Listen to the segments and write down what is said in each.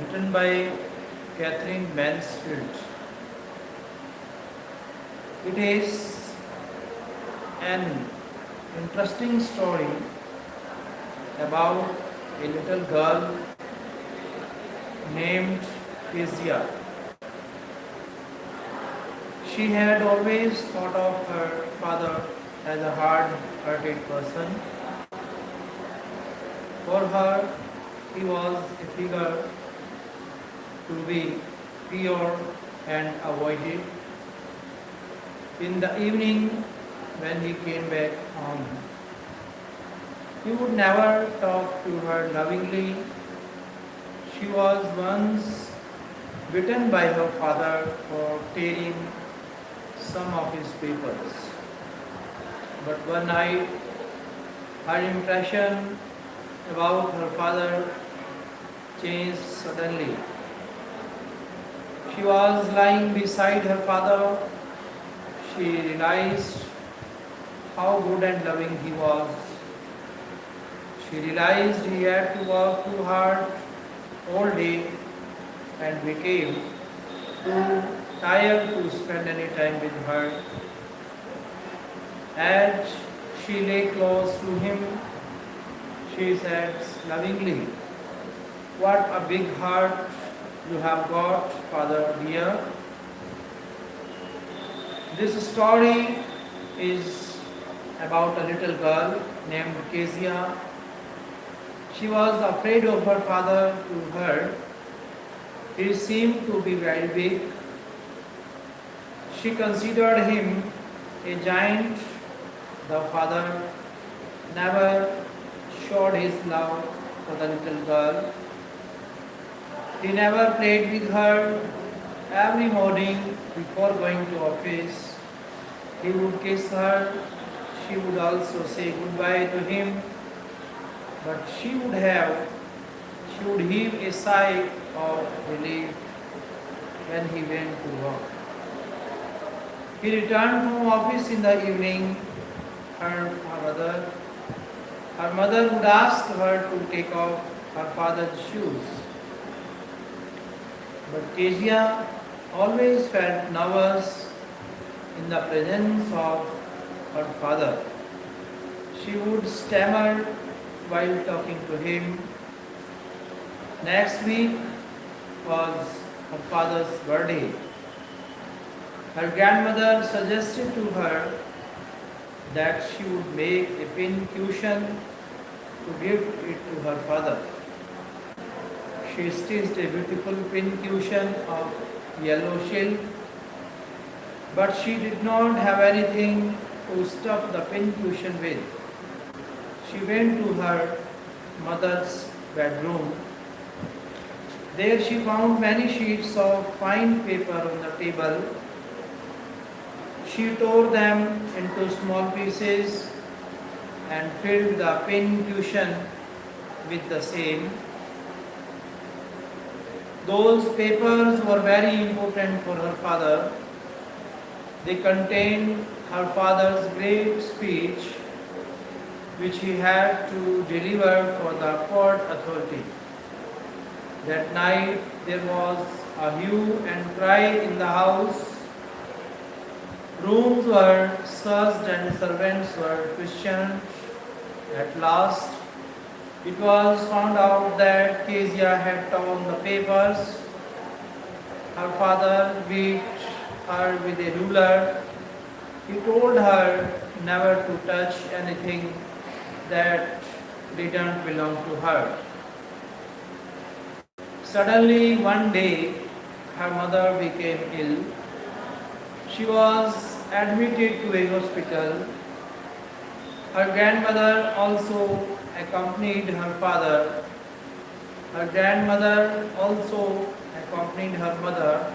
written by Katherine Mansfield. It is an interesting story about a little girl named Kezia. She had always thought of her father as a hard-hearted person. For her, he was a figure to be pure and avoided. In the evening, when he came back home, he would never talk to her lovingly. She was once beaten by her father for tearing some of his papers. But one night, her impression about her father changed suddenly. She was lying beside her father. She realized how good and loving he was. She realized he had to work too hard all day and became too tired to spend any time with her. As she lay close to him, she said lovingly, "What a big heart you have got, Father dear." This story is about a little girl named Kezia. She was afraid of her father. To her, he seemed to be very big. She considered him a giant. The father never showed his love for the little girl. He never played with her. Every morning before going to office, he would kiss her. She would also say goodbye to him, but she would heave a sigh of relief when he went to work. He returned from office in the evening. Her mother would ask her to take off her father's shoes. But Kezia always felt nervous in the presence of her father. She would stammer while talking to him. Next week was her father's birthday. Her grandmother suggested to her that she would make a pin cushion to give it to her father. She stitched a beautiful pin cushion of yellow silk, but she did not have anything to stuff the pin cushion with. She went to her mother's bedroom. There she found many sheets of fine paper on the table. She tore them into small pieces and filled the pin cushion with the same. Those papers were very important for her father. They contained her father's great speech, which he had to deliver for the port authority. That night there was a hue and cry in the house. Rooms were searched and servants were questioned. At last, it was found out that Kezia had torn the papers. Her father beat her with a ruler. He told her never to touch anything that didn't belong to her. Suddenly, one day, her mother became ill. She was admitted to a hospital. Her grandmother also accompanied her father. Her grandmother also accompanied her mother.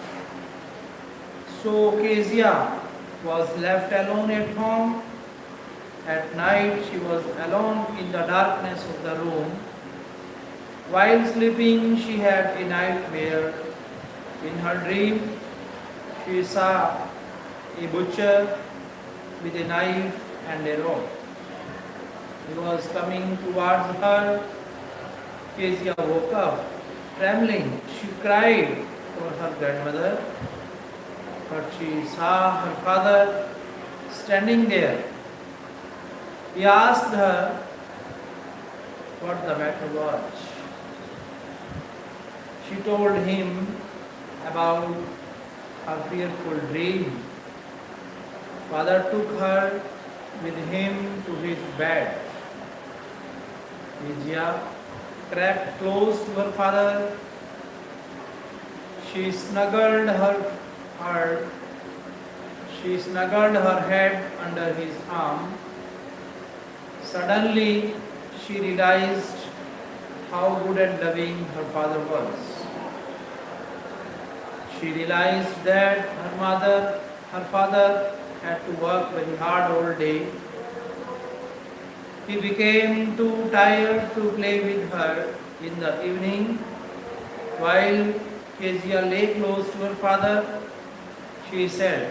So Kezia was left alone at home. At night she was alone in the darkness of the room. While sleeping, she had a nightmare. In her dream, she saw a butcher with a knife and a rope. He was coming towards her. Kezia woke up. Trembling, she cried for her grandmother, but she saw her father standing there. He asked her what the matter was. She told him about her fearful dream. Father took her with him to his bed. Vijaya crept close to her father. She snuggled her head under his arm. Suddenly, she realized how good and loving her father was. She realized that her father had to work very hard all day. He became too tired to play with her in the evening. While Kezia lay close to her father, she said,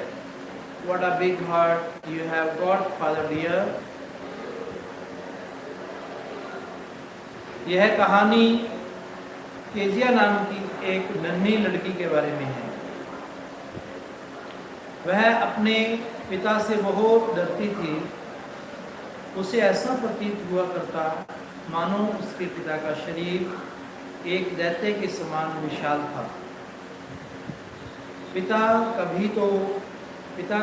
"What a big heart you have got, father dear." यह कहानी Kezia नाम की एक नन्ही लड़की के बारे में है। वह अपने पिता से बहुत डरती थी। उसे ऐसा प्रतीत हुआ करता मानो उसके पिता का शरीर एक दैत्य के समान विशाल था। पिता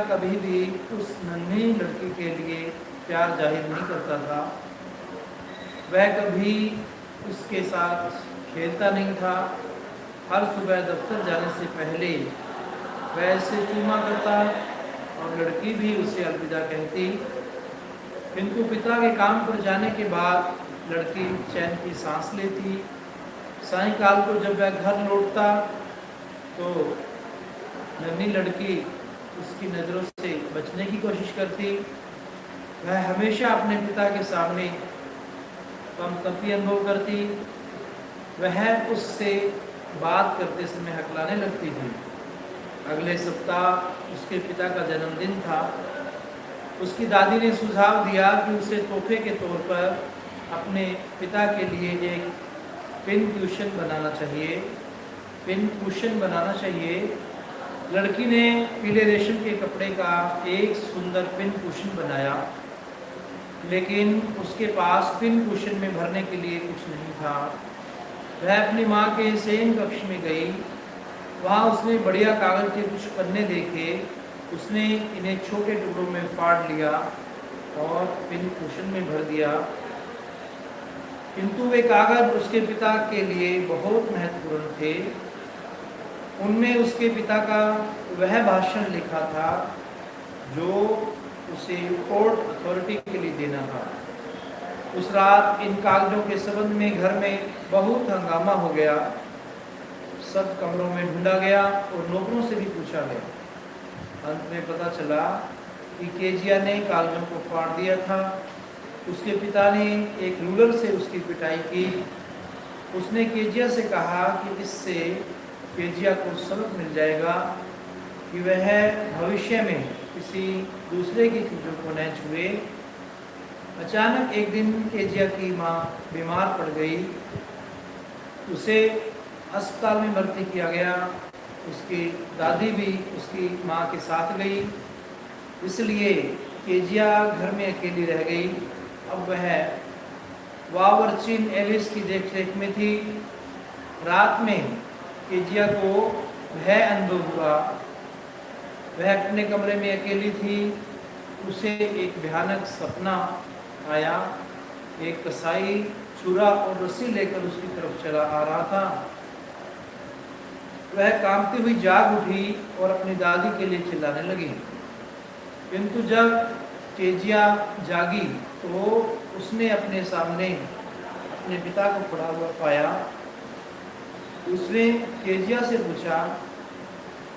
कभी भी उस नन्ही लड़की के लिए प्यार जाहिर नहीं करता था। वह कभी उसके साथ खेलता नहीं था। हर सुबह दफ्तर जाने से पहले वह उसे चूमा करता और लड़की भी उसे अलविदा कहती। किंतु पिता के काम पर जाने के बाद लड़की चैन की सांस लेती। सायंकाल को जब वह घर लौटता तो नन्ही लड़की उसकी नज़रों से बचने की कोशिश करती। वह हमेशा अपने पिता के सामने कमतरती अनुभव करती। वह उससे बात करते समय हकलाने लगती थी। अगले सप्ताह उसके पिता का जन्मदिन था। उसकी दादी ने सुझाव दिया कि उसे तोहफे के तौर पर अपने पिता के लिए एक पिन कुशन बनाना चाहिए। लड़की ने पीले रेशम के कपड़े का एक सुंदर पिन कुशन बनाया, लेकिन उसके पास पिन कुशन में भरने के लिए कुछ नहीं था। वह अपनी माँ के शयन कक्ष में गई। वहाँ उसने बढ़िया कागज के कुछ पन्ने देखे। उसने इन्हें छोटे टुकड़ों में फाड़ लिया और पिन कुशन में भर दिया। किंतु वे कागज उसके पिता के लिए बहुत महत्वपूर्ण थे। उनमें उसके पिता का वह भाषण लिखा था जो उसे कोर्ट अथॉरिटी के लिए देना था। उस रात इन कागजों के संबंध में घर में बहुत हंगामा हो गया। सब कमरों में ढूंढा गया और नौकरों से भी पूछा गया। अंत में पता चला कि केजिया ने कागजों को फाड़ दिया था। उसके पिता ने एक रूलर से उसकी पिटाई की। उसने केजिया से कहा कि इससे केजिया को सबक मिल जाएगा कि वह भविष्य में किसी दूसरे की चीज़ों को न छुए। अचानक एक दिन केजिया की माँ बीमार पड़ गई। उसे अस्पताल में भर्ती किया गया। उसकी दादी भी उसकी माँ के साथ गई, इसलिए केजिया घर में अकेली रह गई। अब वह वावरचिन एलिस की देखरेख में थी। रात में केजिया को भय अनुभव हुआ। वह अपने कमरे में अकेली थी। उसे एक भयानक सपना आया। एक कसाई छुरा और रस्सी लेकर उसकी तरफ चला आ रहा था। वह कांपती हुई जाग उठी और अपनी दादी के लिए चिल्लाने लगी। किंतु जब केजिया जागी तो उसने अपने सामने अपने पिता को पड़ा हुआ पाया। उसने केजिया से पूछा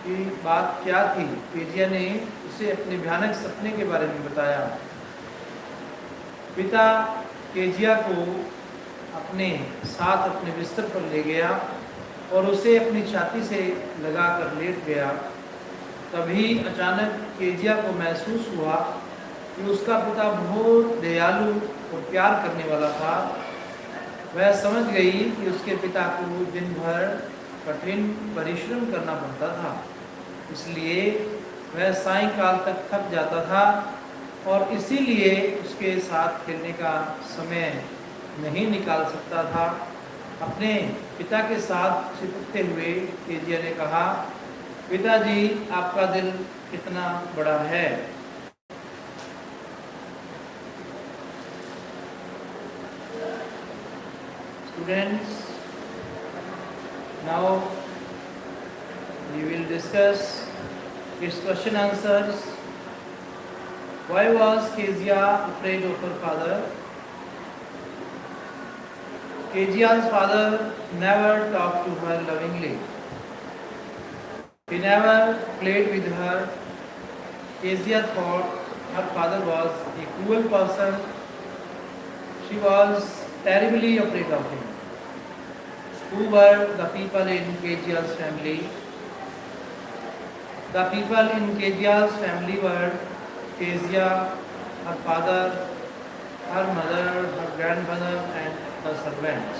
कि बात क्या थी। केजिया ने उसे अपने भयानक सपने के बारे में बताया। पिता केजिया को अपने साथ अपने बिस्तर पर ले गया और उसे अपनी छाती से लगाकर लेट गया। तभी अचानक केजिया को महसूस हुआ कि उसका पिता बहुत दयालु और प्यार करने वाला था। वह समझ गई कि उसके पिता को दिन भर कठिन परिश्रम करना पड़ता था, इसलिए वह सायंकाल तक थक जाता था और इसीलिए उसके साथ खेलने का समय नहीं निकाल सकता था। अपने पिता के साथ चिपकते हुए केजिया ने कहा, पिताजी, आपका दिल कितना बड़ा है। Students, now we will discuss its question answers. Why was Kezia afraid of her father? Kezia's father never talked to her lovingly. He never played with her. Kezia thought her father was a cruel person. She was terribly afraid of him. Who were the people in Kezia's family? The people in Kezia's family were Kezia, her father, her mother, her grandmother, and the servants.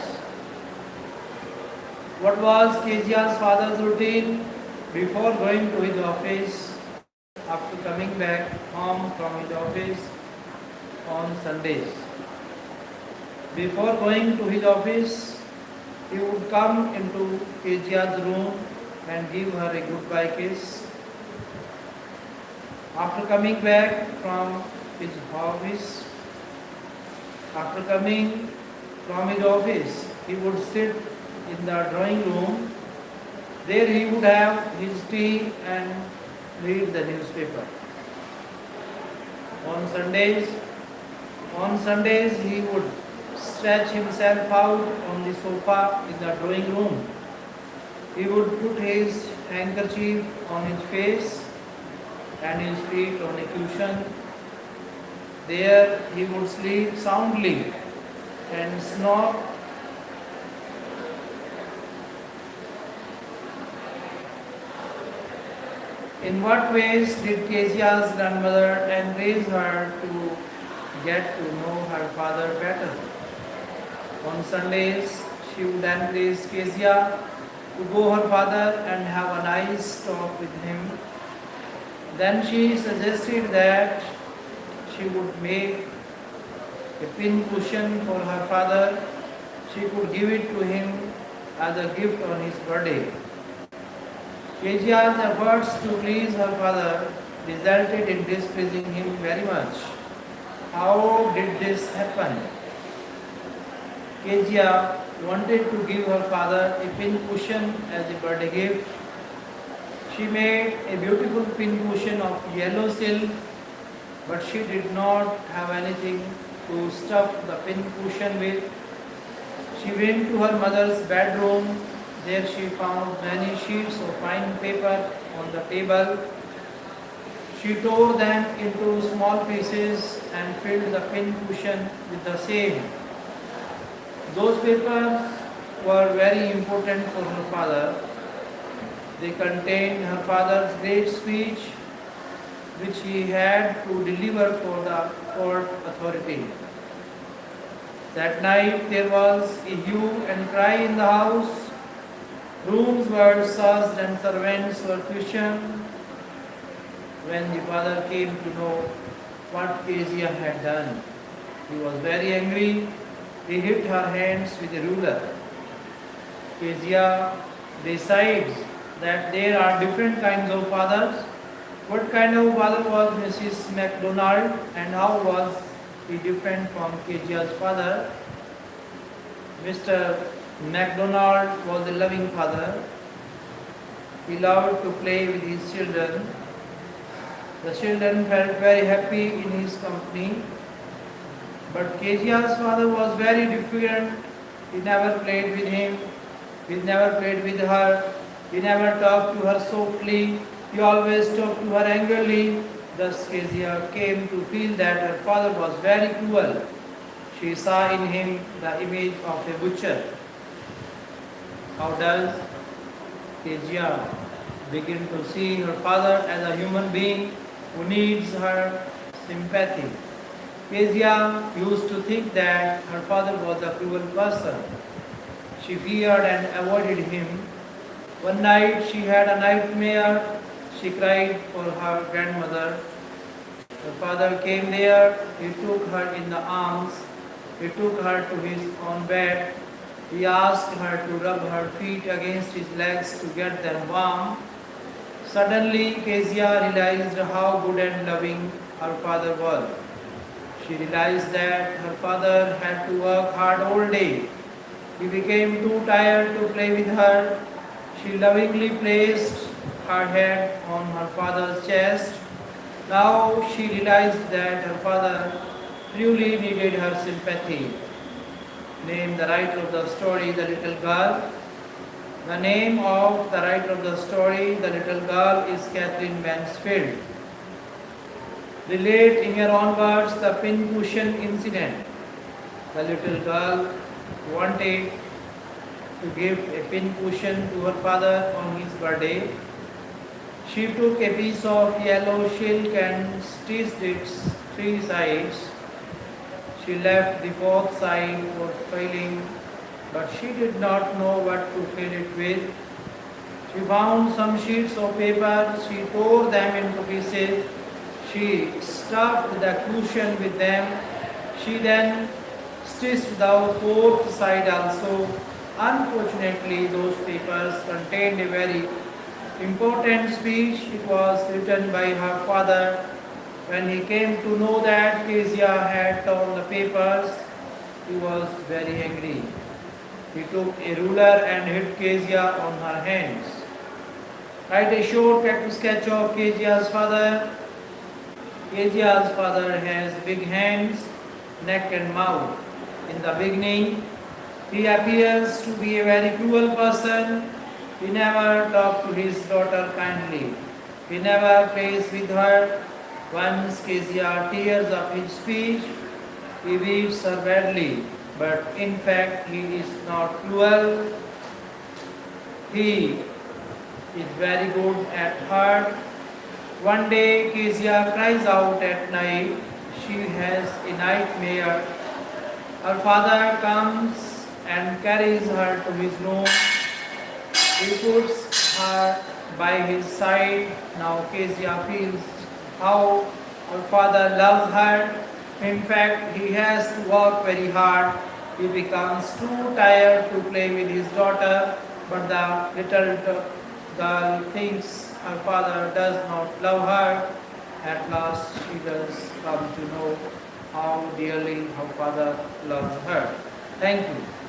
What was Kezia's father's routine before going to his office, after coming back home from his office on Sundays? Before going to his office, he would come into Kezia's room and give her a goodbye kiss. After coming back from his office, he would sit in the drawing room. There he would have his tea and read the newspaper. On Sundays he would stretch himself out on the sofa in the drawing room. He would put his handkerchief on his face and his feet on a cushion. There he would sleep soundly and snore. In what ways did Kezia's grandmother encourage her to get to know her father better? On Sundays, she would encourage Kezia to go her father and have a nice talk with him. Then she suggested that she would make a pin cushion for her father. She could give it to him as a gift on his birthday. Kezia's efforts to please her father resulted in displeasing him very much. How did this happen? Kezia wanted to give her father a pin cushion as a birthday gift. She made a beautiful pin cushion of yellow silk, but she did not have anything to stuff the pin cushion with. She went to her mother's bedroom. There she found many sheets of fine paper on the table. She tore them into small pieces and filled the pin cushion with the same. Those papers were very important for her father. They contained her father's great speech, which he had to deliver for the court authority. That night there was a hue and cry in the house. Rooms were searched and servants were questioned. When the father came to know what Kezia had done, he was very angry. He hit her hands with a ruler. Kezia decides that there are different kinds of fathers. What kind of father was Mrs. MacDonald, and how was he different from Kezia's father? Mr. MacDonald was a loving father. He loved to play with his children. The children felt very happy in his company. But Kezia's father was very different. He never played with him. He never played with her. He never talked to her softly. He always talked to her angrily. Thus Kezia came to feel that her father was very cruel. She saw in him the image of a butcher. How does Kezia begin to see her father as a human being who needs her sympathy? Kezia used to think that her father was a cruel person. She feared and avoided him. One night she had a nightmare. She cried for her grandmother. Her father came there. He took her in the arms. He took her to his own bed. He asked her to rub her feet against his legs to get them warm. Suddenly, Kezia realized how good and loving her father was. She realized that her father had to work hard all day. He became too tired to play with her. She lovingly placed her head on her father's chest. Now she realized that her father truly needed her sympathy. Name the writer of the story, the little girl. The name of the writer of the story, the little girl, is Katherine Mansfield. Relate in your own words the pincushion incident. The little girl wanted to give a pincushion to her father on his birthday. She took a piece of yellow silk and stitched its three sides. She left the fourth side for filling, but she did not know what to fill it with. She found some sheets of paper. She tore them into pieces. She stuffed the cushion with them. She then stitched the fourth side also. Unfortunately, those papers contained a very important speech. It was written by her father. When he came to know that Kezia had torn the papers, he was very angry. He took a ruler and hit Kezia on her hands. Write a short practice sketch of Kezia's father. Kezia's father has big hands, neck and mouth. In the beginning, he appears to be a very cruel person. He never talked to his daughter kindly. He never plays with her. Once Kezia tears up his speech, he beats her badly. But in fact, he is not cruel. He is very good at heart. One day, Kezia cries out at night. She has a nightmare. Her father comes and carries her to his room. He puts her by his side. Now Kezia feels how her father loves her. In fact, he has to work very hard. He becomes too tired to play with his daughter, but the little girl thinks her father does not love her. At last, she does come to know how dearly her father loves her. Thank you.